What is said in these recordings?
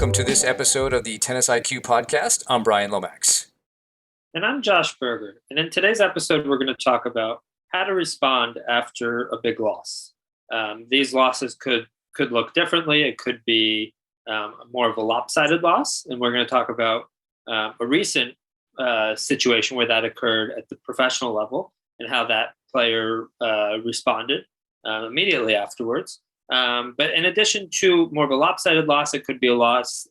welcome to this episode of the Tennis IQ podcast. I'm Brian Lomax. And I'm Josh Berger. And in today's episode, we're going to talk about how to respond after a big loss. These losses could look differently. It could be more of a lopsided loss. And we're going to talk about a recent situation where that occurred at the professional level and how that player responded immediately afterwards. But in addition to more of a lopsided loss, it could be a loss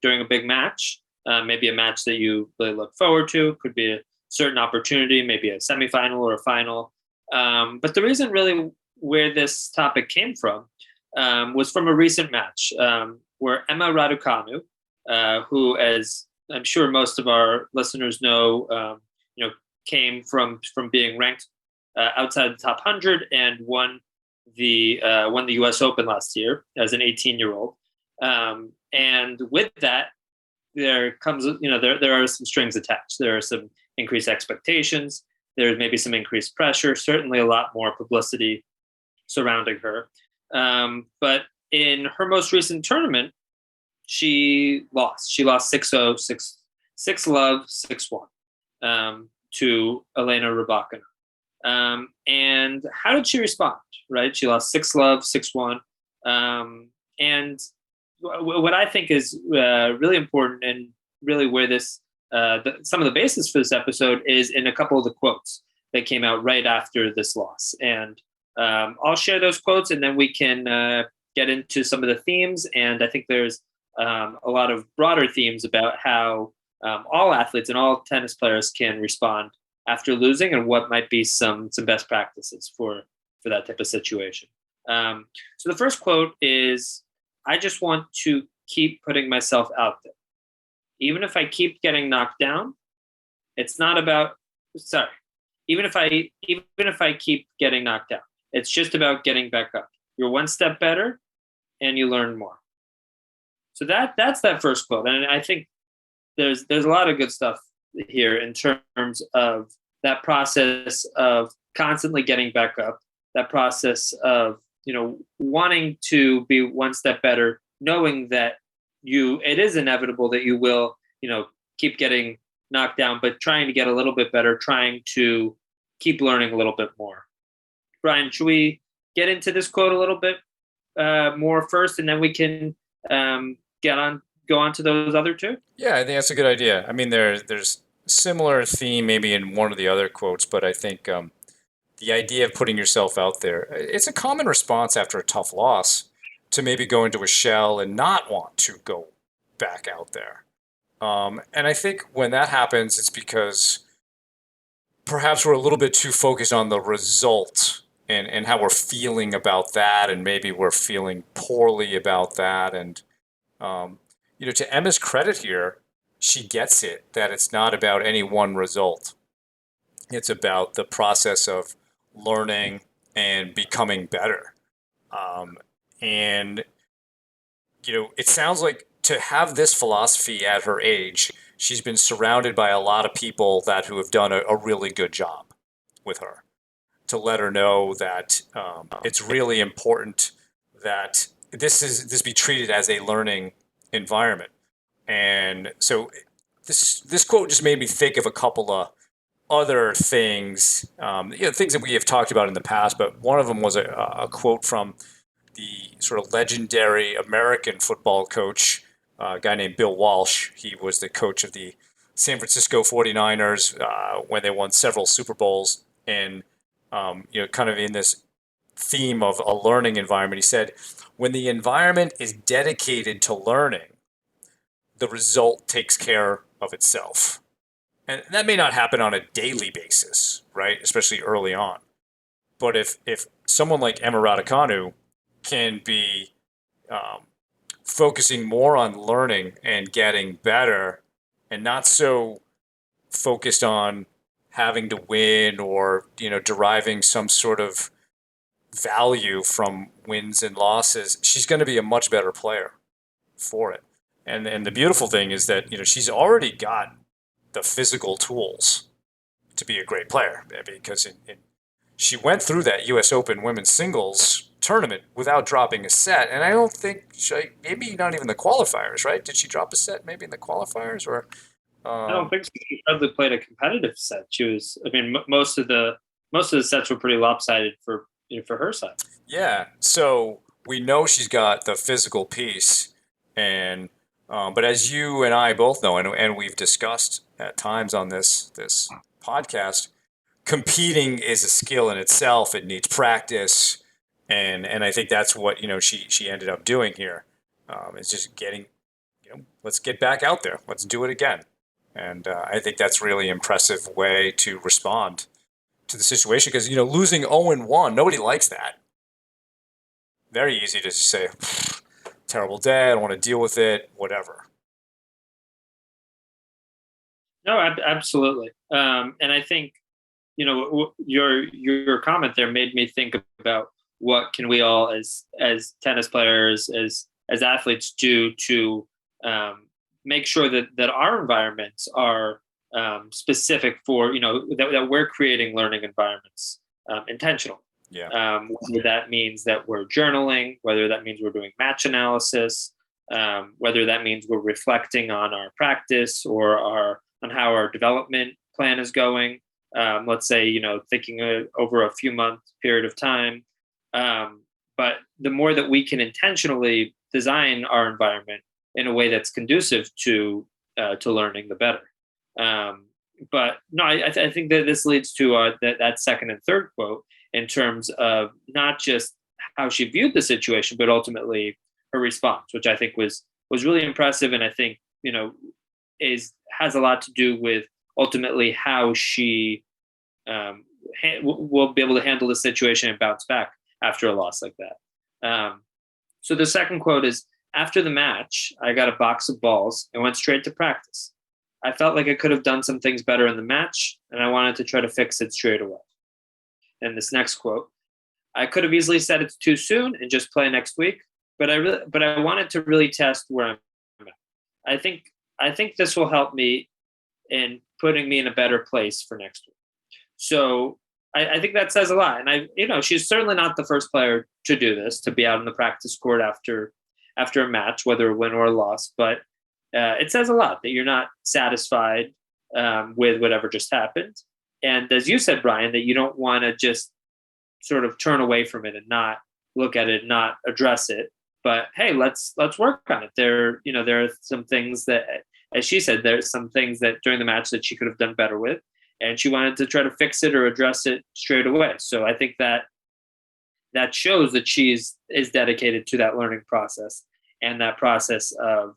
during a big match. Maybe a match that you really look forward to. Could be a certain opportunity, maybe a semifinal or a final. But the reason really where this topic came from was from a recent match where Emma Raducanu, who, as I'm sure most of our listeners know, came from being ranked outside the top 100 and won the U.S. Open last year as an 18-year-old. And with that, there comes, there are some strings attached. There are some increased expectations. There's maybe some increased pressure, certainly a lot more publicity surrounding her. But in her most recent tournament, she lost. She lost 6-0, 6-love, 6-1 to Elena Rybakina. And how did she respond, right? She lost 6-love, 6-1. And what I think is really important and really where this, some of the basis for this episode is in a couple of the quotes that came out right after this loss. And I'll share those quotes and then we can get into some of the themes. And I think there's a lot of broader themes about how all athletes and all tennis players can respond after losing and what might be some best practices for that type of situation. So the first quote is, "I just want to keep putting myself out there. Even if I keep getting knocked down, it's not about, even if I keep getting knocked down, it's just about getting back up. You're one step better and you learn more." So that's that first quote. And I think there's a lot of good stuff here in terms of that process of constantly getting back up, that process of wanting to be one step better, knowing that it is inevitable that you will, keep getting knocked down, but trying to get a little bit better, trying to keep learning a little bit more. Brian, should we get into this quote a little bit more first, and then we can go on to those other two? Yeah, I think that's a good idea. I mean, there's similar theme maybe in one of the other quotes, but I think the idea of putting yourself out there, it's a common response after a tough loss to maybe go into a shell and not want to go back out there. And I think when that happens, it's because perhaps we're a little bit too focused on the result and how we're feeling about that, and maybe we're feeling poorly about that. And, to Emma's credit here, she gets it, that it's not about any one result. It's about the process of learning and becoming better. And it sounds like to have this philosophy at her age, she's been surrounded by a lot of people who have done a really good job with her to let her know that it's really important that this be treated as a learning environment. And so this quote just made me think of a couple of other things, things that we have talked about in the past, but one of them was a quote from the sort of legendary American football coach, a guy named Bill Walsh. He was the coach of the San Francisco 49ers when they won several Super Bowls. And, kind of in this theme of a learning environment, he said, "When the environment is dedicated to learning, the result takes care of itself." And that may not happen on a daily basis, right? Especially early on. But if someone like Emma Raducanu can be focusing more on learning and getting better and not so focused on having to win or, deriving some sort of value from wins and losses, she's going to be a much better player for it. And the beautiful thing is that, she's already got the physical tools to be a great player, because she went through that U.S. Open women's singles tournament without dropping a set. And I don't think maybe not even the qualifiers, right? Did she drop a set maybe in the qualifiers or? I don't Um, think so. She hardly played a competitive set. She was, I mean, most of the sets were pretty lopsided for for her side. yeah. So we know she's got the physical piece, and but as you and I both know, and we've discussed at times on this podcast, competing is a skill in itself. It needs practice, and I think that's what she ended up doing here. Is just getting let's get back out there. Let's do it again. And I think that's really impressive way to respond to the situation because losing 0-1, nobody likes that. Very easy to just say, terrible day. I don't want to deal with it. Whatever. No, absolutely. And I think your comment there made me think about what can we all as tennis players as athletes do to make sure that our environments are specific for that we're creating learning environments intentionally. Yeah. Whether that means that we're journaling, whether that means we're doing match analysis, whether that means we're reflecting on our practice or on how our development plan is going. Let's say thinking over a few month period of time. But the more that we can intentionally design our environment in a way that's conducive to learning, the better. But no, I think that this leads to that second and third quote in terms of not just how she viewed the situation, but ultimately her response, which I think was really impressive, and I think has a lot to do with ultimately how she will be able to handle the situation and bounce back after a loss like that. So the second quote is, after the match, I got a box of balls and went straight to practice. I felt like I could have done some things better in the match, and I wanted to try to fix it straight away. And this next quote, I could have easily said it's too soon and just play next week, but I wanted to really test where I'm at. I think this will help me in putting me in a better place for next week. So I think that says a lot. And she's certainly not the first player to do this, to be out on the practice court after a match, whether a win or a loss. But it says a lot that you're not satisfied with whatever just happened. And as you said, Brian, that you don't want to just sort of turn away from it and not look at it, not address it. But hey, let's work on it. There are some things that, as she said, there's some things that during the match that she could have done better with, and she wanted to try to fix it or address it straight away. So I think that shows that is dedicated to that learning process and that process of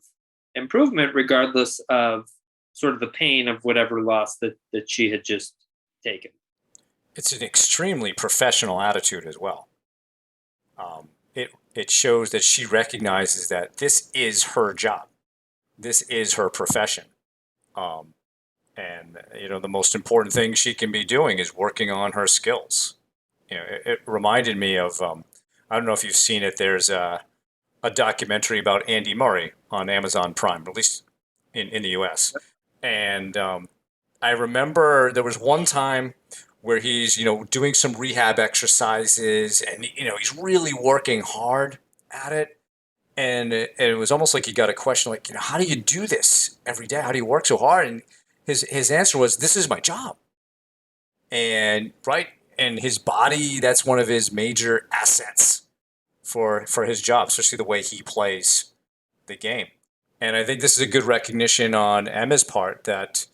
improvement, regardless of sort of the pain of whatever loss that she had just taken. It's an extremely professional attitude as well. It shows that she recognizes that this is her job. This is her profession. And the most important thing she can be doing is working on her skills. It reminded me of I don't know if you've seen it. There's a documentary about Andy Murray on Amazon Prime, at least in the U.S. And I remember there was one time where he's doing some rehab exercises, and he's really working hard at it. And it was almost like he got a question like, how do you do this every day? How do you work so hard? And his answer was, this is my job. And right, and his body, that's one of his major assets for his job, especially the way he plays the game. And I think this is a good recognition on Emma's part that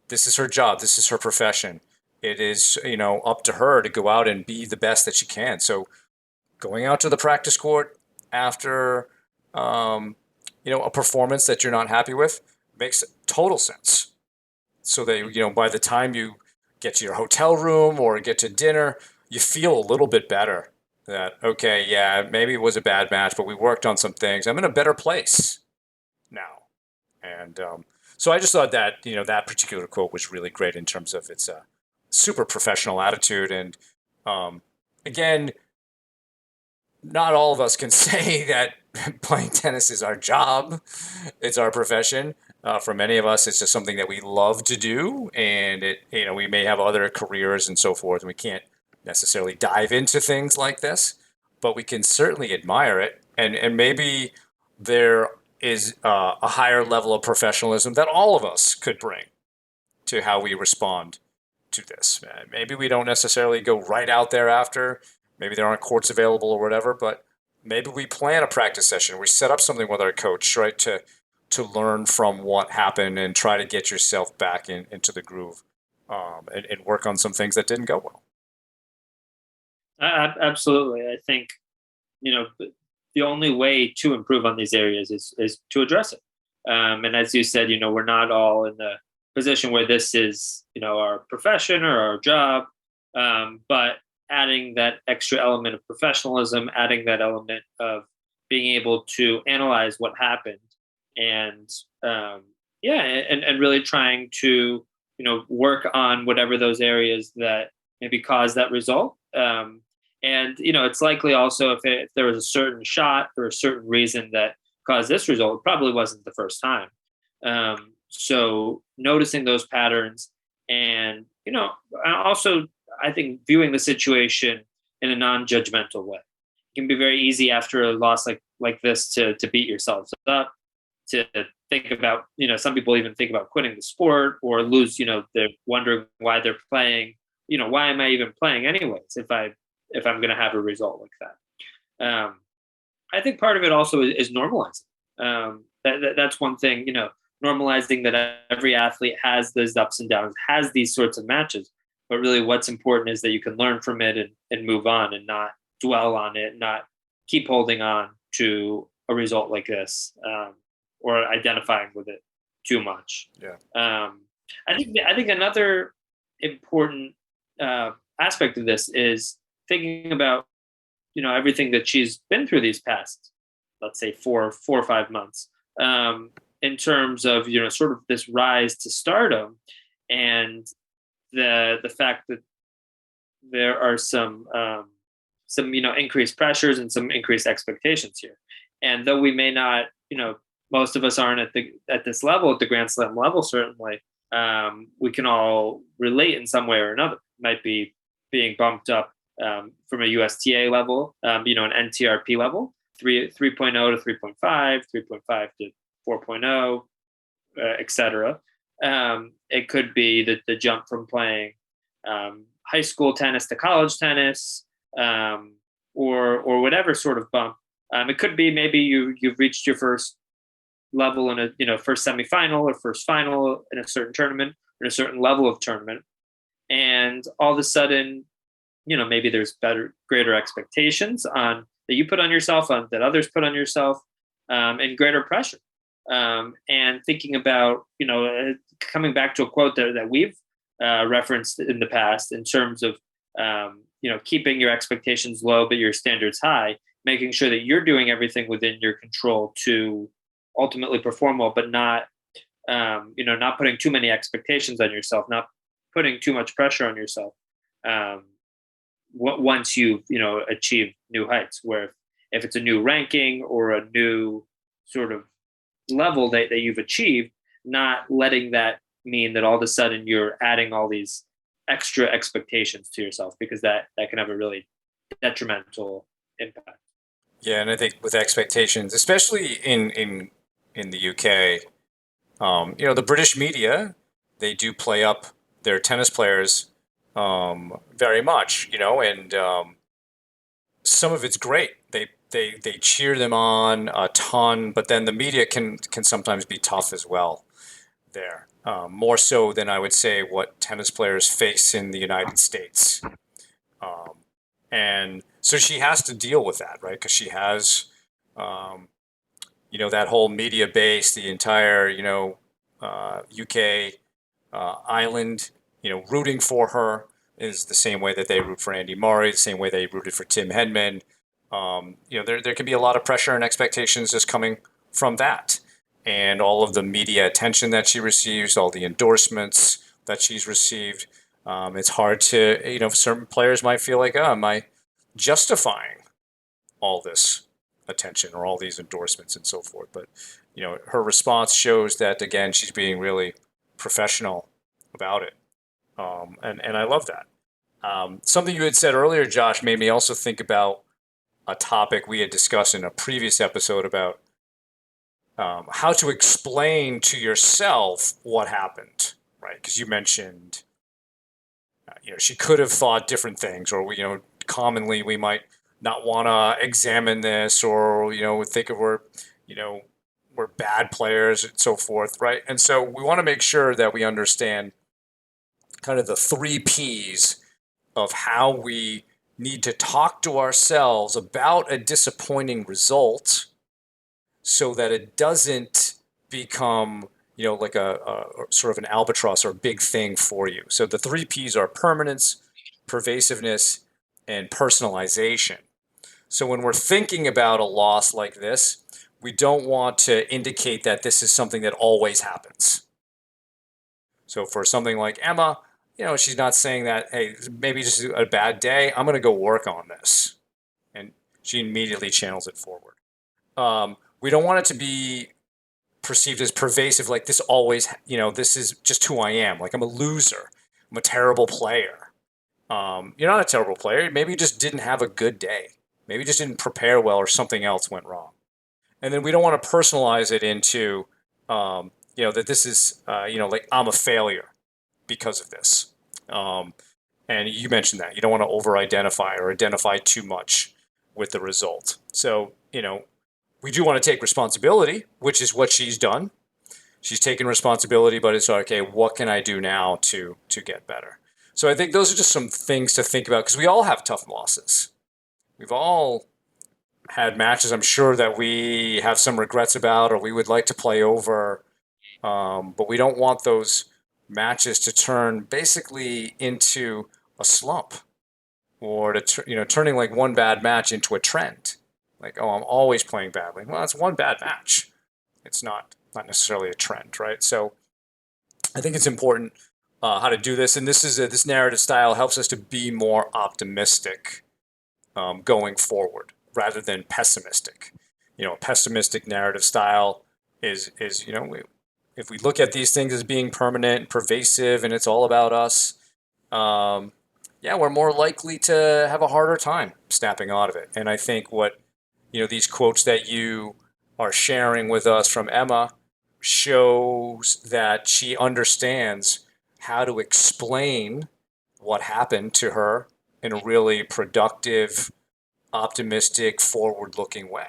this is her job, this is her profession. It is, up to her to go out and be the best that she can. So going out to the practice court after, a performance that you're not happy with makes total sense. So that, by the time you get to your hotel room or get to dinner, you feel a little bit better that, okay, yeah, maybe it was a bad match, but we worked on some things. I'm in a better place now. And so I just thought that, that particular quote was really great in terms of its super professional attitude. And again, not all of us can say that playing tennis is our job. It's our profession. For many of us, it's just something that we love to do. And we may have other careers and so forth, and we can't necessarily dive into things like this. but we can certainly admire it. And maybe there is a higher level of professionalism that all of us could bring to how we respond to this. Maybe we don't necessarily go right out there after. Maybe there aren't courts available or whatever, but maybe we plan a practice session. We set up something with our coach, right, to learn from what happened and try to get yourself back into the groove, and work on some things that didn't go well. Absolutely. I think, the only way to improve on these areas is to address it. And as you said, we're not all in the position where this is, our profession or our job. But adding that extra element of professionalism, adding that element of being able to analyze what happened, and yeah, and really trying to, work on whatever those areas that maybe cause that result. And it's likely also if there was a certain shot or a certain reason that caused this result, it probably wasn't the first time. So noticing those patterns, and and also I think viewing the situation in a non-judgmental way. It can be very easy after a loss like this to beat yourselves up, to think about, some people even think about quitting the sport or lose, they're wondering why they're playing, why am I even playing anyways if I'm going to have a result like that. I think part of it also is normalizing. That's one thing, normalizing that every athlete has those ups and downs, has these sorts of matches. But really, what's important is that you can learn from it and move on, and not dwell on it, not keep holding on to a result like this, or identifying with it too much. Yeah. I think another important aspect of this is thinking about, everything that she's been through these past, let's say 4 or 5 months, in terms of, sort of this rise to stardom, and the fact that there are some increased pressures and some increased expectations here. And though we may not, most of us aren't at this level, at the Grand Slam level, certainly, we can all relate in some way or another. It might be being bumped up from a USTA level, an NTRP level, 3.0 to 3.5, 3.5 to 4.0, etc. It could be the jump from playing high school tennis to college tennis, or whatever sort of bump. It could be maybe you've reached your first level in a first semifinal or first final in a certain tournament, or a certain level of tournament, and all of a sudden, maybe there's greater expectations that you put on yourself, that others put on yourself, and greater pressure. And thinking about, coming back to a quote that we've referenced in the past, in terms of, keeping your expectations low but your standards high, making sure that you're doing everything within your control to ultimately perform well, but not, not putting too many expectations on yourself, not putting too much pressure on yourself. Once you've, achieved new heights, where if it's a new ranking or a new sort of level that you've achieved, not letting that mean that all of a sudden you're adding all these extra expectations to yourself, because that can have a really detrimental impact. Yeah, and I think with expectations, especially in the UK, the British media, they do play up their tennis players very much, and some of it's great. They cheer them on a ton, but then the media can sometimes be tough as well there. More so than I would say what tennis players face in the United States. And so she has to deal with that, right? Because she has, that whole media base, the entire, UK island, rooting for her is the same way that they root for Andy Murray, the same way they rooted for Tim Henman. There can be a lot of pressure and expectations just coming from that. And all of the media attention that she receives, all the endorsements that she's received. It's hard to, certain players might feel like, oh, am I justifying all this attention or all these endorsements and so forth? But, her response shows that, again, she's being really professional about it. And I love that. Something you had said earlier, Josh, made me also think about a topic we had discussed in a previous episode about how to explain to yourself what happened, right? Because you mentioned, she could have thought different things, or commonly we might not want to examine this, or think of you know, we're bad players and so forth, right? And so we want to make sure that we understand kind of the three P's of how we need to talk to ourselves about a disappointing result so that it doesn't become like a sort of an albatross or a big thing for you. So the three P's are permanence, pervasiveness, and personalization. So when we're thinking about a loss like this, we don't want to indicate that this is something that always happens. So for something like Emma, she's not saying that, hey, maybe just a bad day. I'm going to go work on this. And she immediately channels it forward. We don't want it to be perceived as pervasive, like this always, this is just who I am. Like I'm a loser. I'm a terrible player. You're not a terrible player. Maybe you just didn't have a good day. Maybe you just didn't prepare well or something else went wrong. And then we don't want to personalize it into, that this is, like I'm a failure because of this. And you mentioned that you don't want to over-identify or identify too much with the result. So, we do want to take responsibility, which is what she's done. She's taken responsibility, but it's okay. What can I do now to get better? So I think those are just some things to think about because we all have tough losses. We've all had matches, I'm sure, that we have some regrets about or we would like to play over. But we don't want those matches to turn basically into a slump or to turning like one bad match into a trend. Like, oh, I'm always playing badly. Well, it's one bad match. It's not necessarily a trend, right? So I think it's important how to do this, and this narrative style helps us to be more optimistic going forward rather than pessimistic. A pessimistic narrative style is if we look at these things as being permanent and pervasive and it's all about us, yeah, we're more likely to have a harder time snapping out of it. And I think what these quotes that you are sharing with us from Emma shows that she understands how to explain what happened to her in a really productive, optimistic, forward-looking way.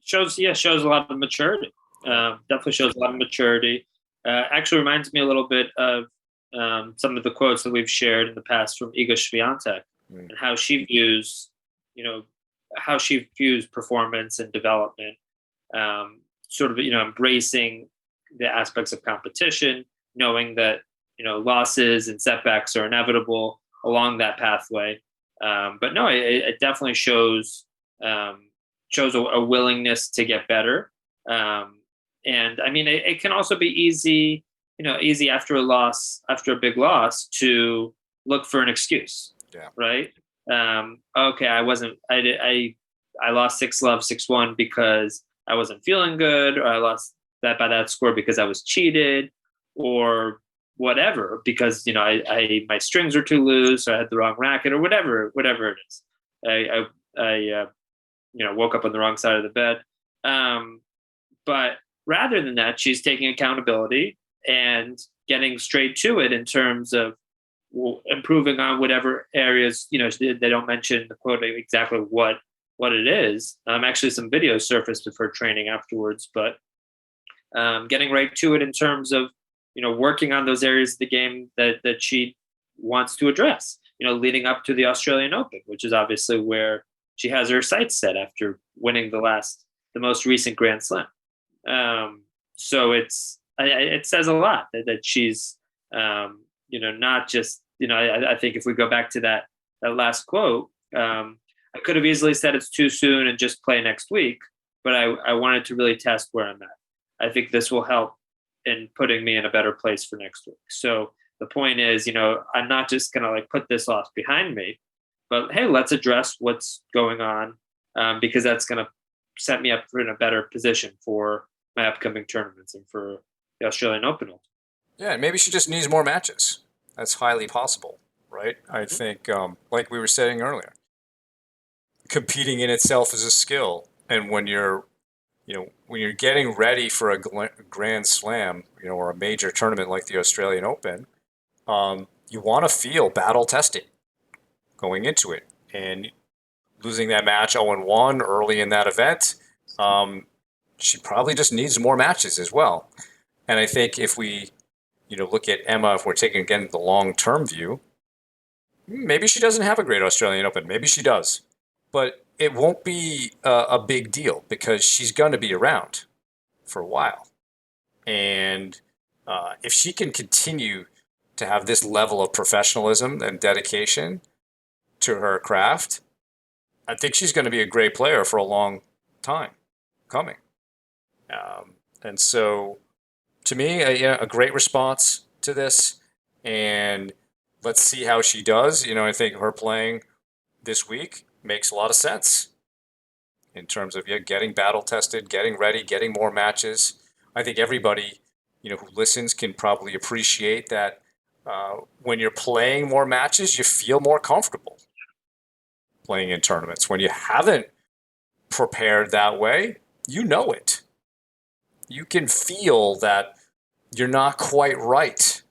Shows a lot of maturity. Definitely shows a lot of maturity. Actually reminds me a little bit of some of the quotes that we've shared in the past from Iga Swiatek and how she views, performance and development, sort of, embracing the aspects of competition, knowing that, losses and setbacks are inevitable along that pathway. But no, it definitely shows a willingness to get better. And I mean, it can also be easy, easy after a big loss to look for an excuse. Yeah. Right. Okay. I lost 6-love, 6-1 because I wasn't feeling good, or I lost that by that score because I was cheated or whatever, because, my strings are too loose, or I had the wrong racket, or whatever it is. I woke up on the wrong side of the bed. But rather than that, she's taking accountability and getting straight to it in terms of improving on whatever areas, they don't mention in the quote exactly what it is. Actually, some videos surfaced of her training afterwards, but getting right to it in terms of, working on those areas of the game that she wants to address, leading up to the Australian Open, which is obviously where she has her sights set after winning the most recent Grand Slam. So it says a lot that she's, not just, I think if we go back to that last quote, I could have easily said it's too soon and just play next week, but I wanted to really test where I'm at. I think this will help in putting me in a better place for next week. So the point is, I'm not just going to put this loss behind me, but hey, let's address what's going on, because that's going to set me up in a better position for my upcoming tournaments and for the Australian Open. Yeah, and maybe she just needs more matches. That's highly possible, right? I think, like we were saying earlier, competing in itself is a skill. And when you're getting ready for a grand slam, or a major tournament like the Australian Open, you want to feel battle tested going into it. And losing that match 0-1 early in that event, um, she probably just needs more matches as well. And I think if we, look at Emma, if we're taking again the long term view, maybe she doesn't have a great Australian Open. Maybe she does, but it won't be a big deal because she's going to be around for a while. And if she can continue to have this level of professionalism and dedication to her craft, I think she's going to be a great player for a long time coming. And so, to me, a great response to this. And let's see how she does. I think her playing this week makes a lot of sense in terms of getting battle tested, getting ready, getting more matches. I think everybody who listens can probably appreciate that when you're playing more matches, you feel more comfortable playing in tournaments. When you haven't prepared that way, you know it. You can feel that you're not quite right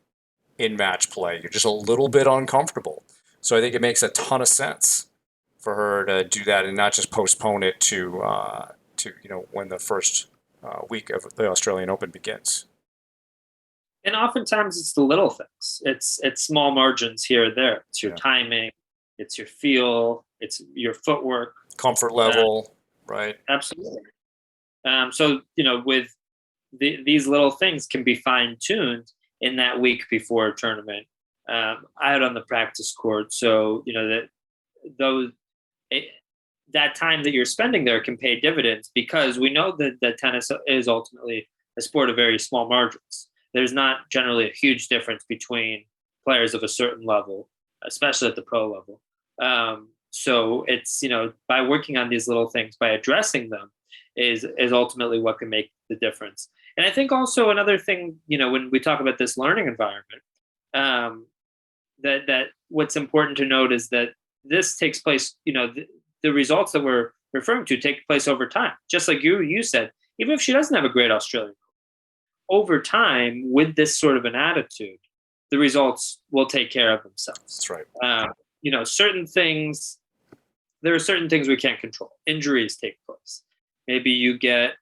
in match play. You're just a little bit uncomfortable. So I think it makes a ton of sense for her to do that and not just postpone it to when the first week of the Australian Open begins. And oftentimes it's the little things. It's small margins here or there. It's your Yeah. timing, it's your feel, it's your footwork. Comfort level, right? Absolutely. So with these little things can be fine tuned in that week before a tournament, out on the practice court. So that those it, that time that you're spending there can pay dividends because we know that tennis is ultimately a sport of very small margins. There's not generally a huge difference between players of a certain level, especially at the pro level. So it's by working on these little things, by addressing them, is ultimately what can make the difference. And I think also another thing, when we talk about this learning environment, that what's important to note is that this takes place. The results that we're referring to take place over time. Just like you said, even if she doesn't have a great Australian, over time, with this sort of an attitude, the results will take care of themselves. That's right. Certain things, there are certain things we can't control. Injuries take place. Maybe you get,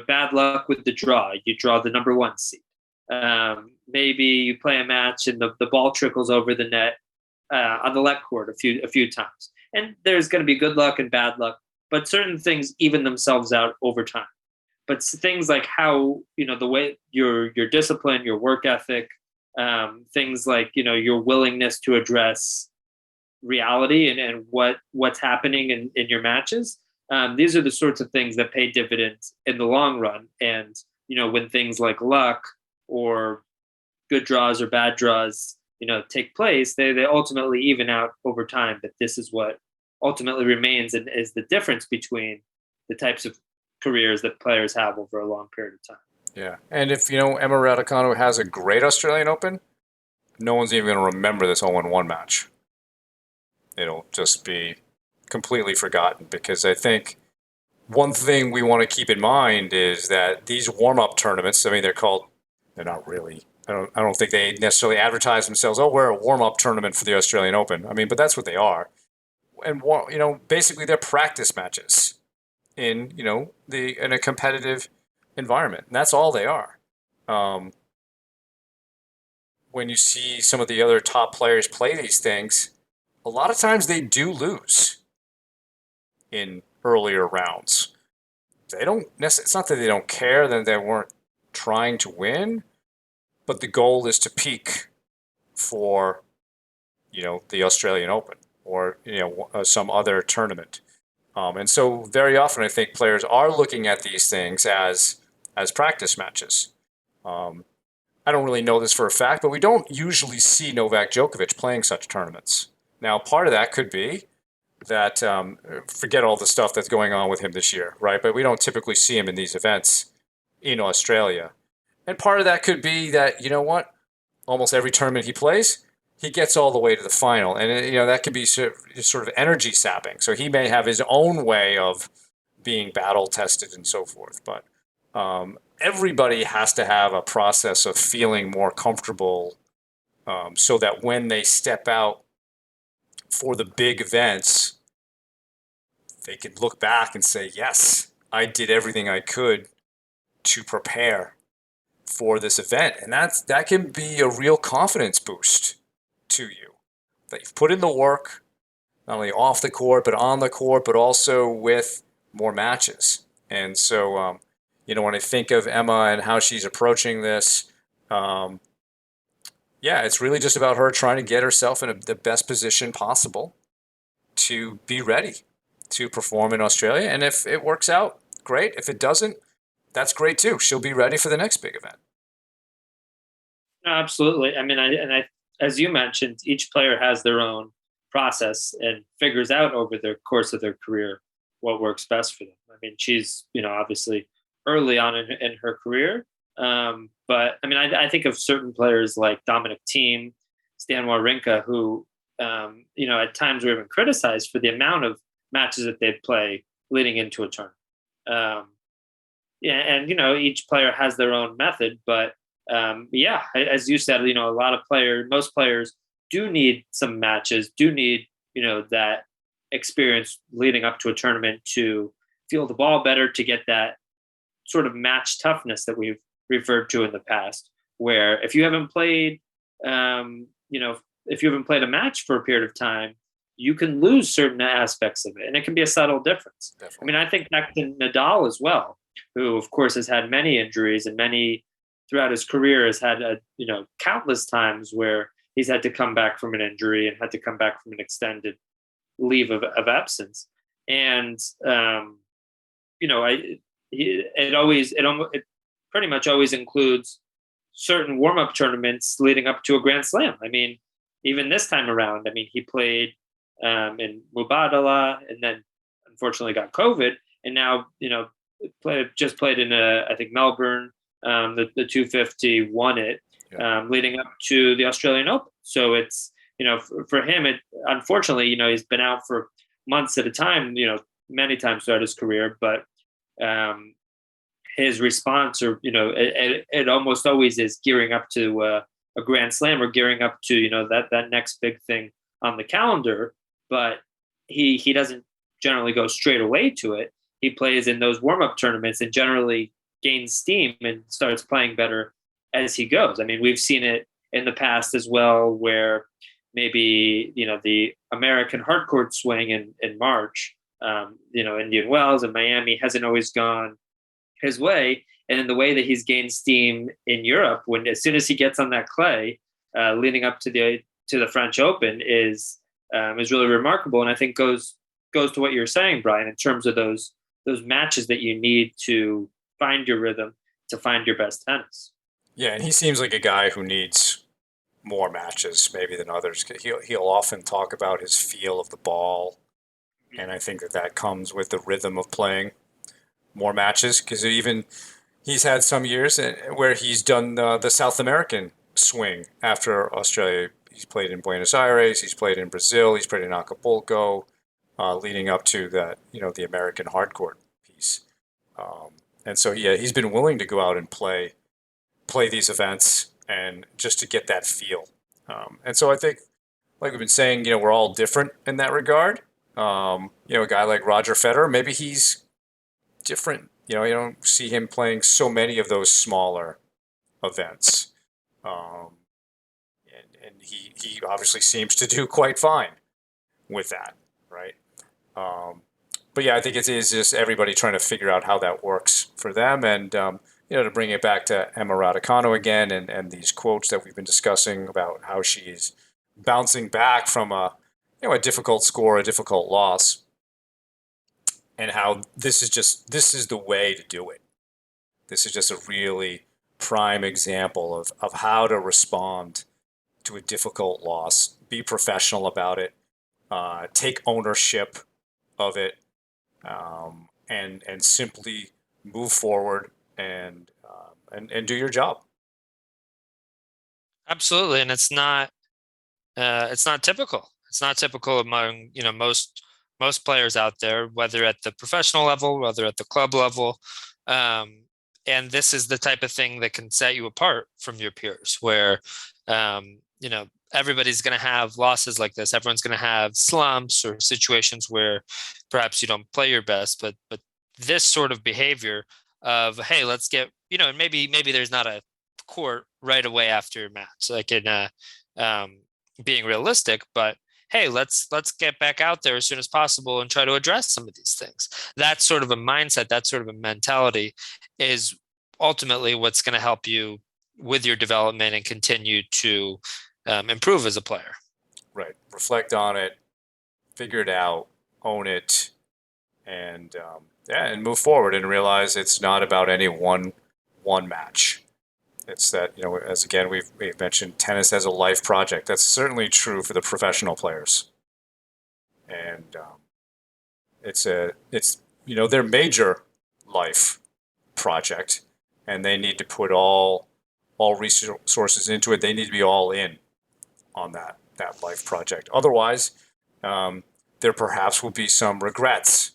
bad luck with the draw. You draw the number one seed. Maybe you play a match and the ball trickles over the net on the left court a few times. And there's going to be good luck and bad luck, but certain things even themselves out over time. But things like how, the way your discipline, your work ethic, things like, your willingness to address reality and what's happening in your matches. These are the sorts of things that pay dividends in the long run. And, when things like luck or good draws or bad draws, take place, they ultimately even out over time. But this is what ultimately remains and is the difference between the types of careers that players have over a long period of time. Yeah. And if, Emma Raducanu has a great Australian Open, no one's even going to remember this 0-1 match. It'll just be completely forgotten because I think one thing we want to keep in mind is that these warm-up tournaments, they're not really, I don't think they necessarily advertise themselves, we're a warm-up tournament for the Australian Open. But that's what they are. And, basically they're practice matches in, in a competitive environment. And that's all they are. When you see some of the other top players play these things, a lot of times they do lose in earlier rounds. It's not that they don't care, that they weren't trying to win, but the goal is to peak for, the Australian Open or, some other tournament. And so very often I think players are looking at these things as practice matches. I don't really know this for a fact, but we don't usually see Novak Djokovic playing such tournaments. Now, part of that could be that forget all the stuff that's going on with him this year, right? But we don't typically see him in these events in Australia. And part of that could be that, almost every tournament he plays, he gets all the way to the final, and that can be sort of energy sapping. So he may have his own way of being battle tested and so forth, but everybody has to have a process of feeling more comfortable, so that when they step out for the big events, they can look back and say, "Yes, I did everything I could to prepare for this event," and that can be a real confidence boost to you. That you've put in the work, not only off the court, but on the court, but also with more matches. And so, when I think of Emma and how she's approaching this, um, yeah, it's really just about her trying to get herself in the best position possible to be ready to perform in Australia. And if it works out, great. If it doesn't, that's great too. She'll be ready for the next big event. No, absolutely. I mean, as you mentioned, each player has their own process and figures out over the course of their career what works best for them. I mean, she's, obviously early on in her career. But I mean, I think of certain players like Dominic Thiem, Stan Wawrinka, who, at times were even criticized for the amount of matches that they'd play leading into a tournament. Um, yeah, and each player has their own method, but yeah, as you said, most players do need some matches, do need that experience leading up to a tournament to feel the ball better, to get that sort of match toughness that we've referred to in the past. Where if you haven't played, if you haven't played a match for a period of time, you can lose certain aspects of it, and it can be a subtle difference. I Definitely. mean, I think back to Nadal as well, who of course has had many injuries and many throughout his career has had countless times where he's had to come back from an injury and had to come back from an extended leave of absence. And I it pretty much always includes certain warm up tournaments leading up to a Grand Slam. I mean, even this time around, I mean, he played in Mubadala and then unfortunately got COVID, and now just played in I think Melbourne, the 250, won it, Yeah. leading up to the Australian Open. So it's for him, it unfortunately he's been out for months at a time, many times throughout his career, but his response, or it almost always is gearing up to a Grand Slam or gearing up to that next big thing on the calendar. But he doesn't generally go straight away to it. He plays in those warm up tournaments and generally gains steam and starts playing better as he goes. I mean, we've seen it in the past as well, where maybe the American hardcourt swing in March, Indian Wells and Miami hasn't always gone his way, and in the way that he's gained steam in Europe, when as soon as he gets on that clay, leading up to the French Open is really remarkable, and I think goes to what you're saying, Brian, in terms of those matches that you need to find your rhythm, to find your best tennis. Yeah, and he seems like a guy who needs more matches maybe than others. He'll often talk about his feel of the ball, and I think that comes with the rhythm of playing more matches, because even he's had some years where he's done the South American swing after Australia. He's played in Buenos Aires, he's played in Brazil, he's played in Acapulco, leading up to that, the American hardcourt piece. Um, and so yeah, he's been willing to go out and play these events and just to get that feel. And so I think, like we've been saying, we're all different in that regard. A guy like Roger Federer, maybe he's different. You don't see him playing so many of those smaller events. Um, and he obviously seems to do quite fine with that, right? Um, but yeah, I think it is just everybody trying to figure out how that works for them. And, to bring it back to Emma Raducanu again, and these quotes that we've been discussing about how she's bouncing back from a difficult score, a difficult loss, and how this is the way to do it. This is just a really prime example of how to respond to a difficult loss. Be professional about it. Take ownership of it, and simply move forward and do your job. Absolutely, and it's not It's not typical. It's not typical among, most players out there, whether at the professional level, whether at the club level. Um, and this is the type of thing that can set you apart from your peers, where, everybody's going to have losses like this. Everyone's going to have slumps or situations where perhaps you don't play your best, but this sort of behavior of, hey, let's get, and maybe there's not a court right away after a match, like in um, being realistic, but hey, let's get back out there as soon as possible and try to address some of these things. That sort of a mindset, that sort of a mentality is ultimately what's going to help you with your development and continue to improve as a player. Right. Reflect on it, figure it out, own it, and yeah, and move forward and realize it's not about any one match. It's that, as again we've mentioned, tennis as a life project. That's certainly true for the professional players, and it's their major life project, and they need to put all resources into it. They need to be all in on that life project. Otherwise, there perhaps will be some regrets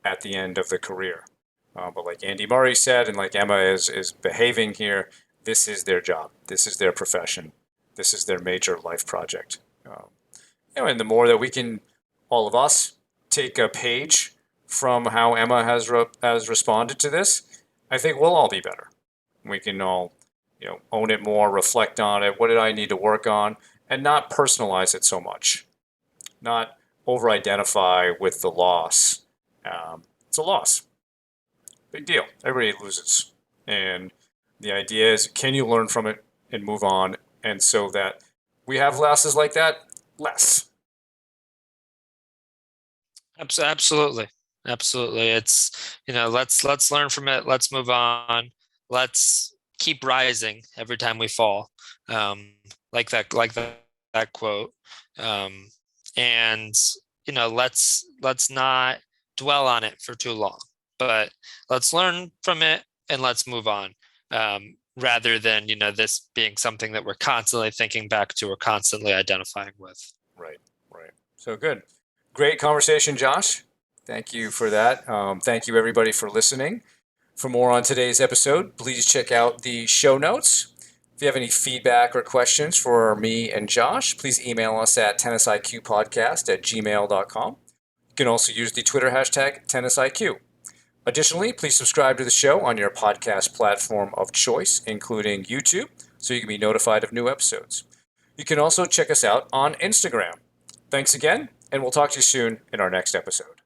at the end of the career. But like Andy Murray said, and like Emma is behaving here, this is their job. This is their profession. This is their major life project. And the more that we can, all of us, take a page from how Emma has responded to this, I think we'll all be better. We can all, own it more, reflect on it. What did I need to work on, and not personalize it so much. Not over-identify with the loss. It's a loss. Big deal. Everybody loses. And the idea is, can you learn from it and move on? And so that we have losses like that, less. Absolutely. Absolutely. It's, let's learn from it. Let's move on. Let's keep rising every time we fall. Um, like that quote. Um, and, let's not dwell on it for too long, but let's learn from it and let's move on. Rather than, this being something that we're constantly thinking back to or constantly identifying with. Right, right. So good. Great conversation, Josh. Thank you for that. Thank you, everybody, for listening. For more on today's episode, please check out the show notes. If you have any feedback or questions for me and Josh, please email us at tennisiqpodcast@gmail.com. You can also use the Twitter hashtag tennisiq. Additionally, please subscribe to the show on your podcast platform of choice, including YouTube, so you can be notified of new episodes. You can also check us out on Instagram. Thanks again, and we'll talk to you soon in our next episode.